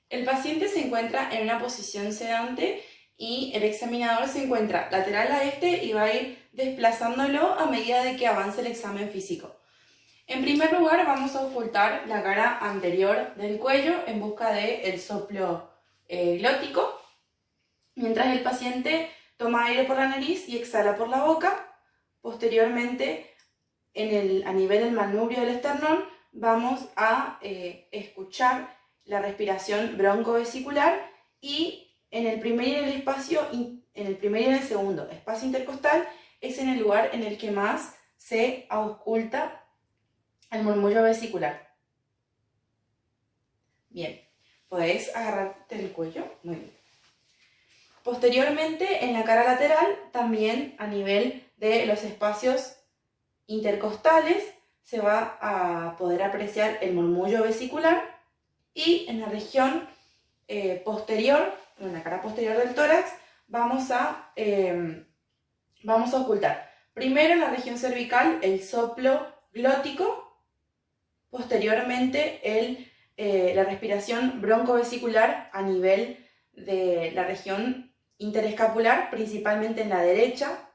El paciente se encuentra en una posición sedante y el examinador se encuentra lateral a este y va a ir desplazándolo a medida de que avance el examen físico. En primer lugar, vamos a ocultar la cara anterior del cuello en busca del soplo glótico, mientras el paciente toma aire por la nariz y exhala por la boca. Posteriormente, a nivel del manubrio del esternón, vamos a escuchar la respiración broncovesicular y en el primer y en el segundo espacio intercostal es en el lugar en el que más se ausculta el murmullo vesicular. Bien, podéis agarrarte el cuello, muy bien. Posteriormente, en la cara lateral, también a nivel de los espacios intercostales, se va a poder apreciar el murmullo vesicular y en la región posterior, en la cara posterior del tórax, vamos a ocultar primero en la región cervical el soplo glótico, posteriormente la respiración broncovesicular a nivel de la región interescapular, principalmente en la derecha,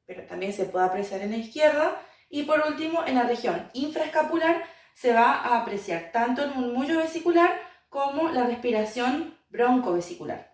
pero también se puede apreciar en la izquierda. Y por último, en la región infraescapular se va a apreciar tanto el murmullo vesicular como la respiración broncovesicular.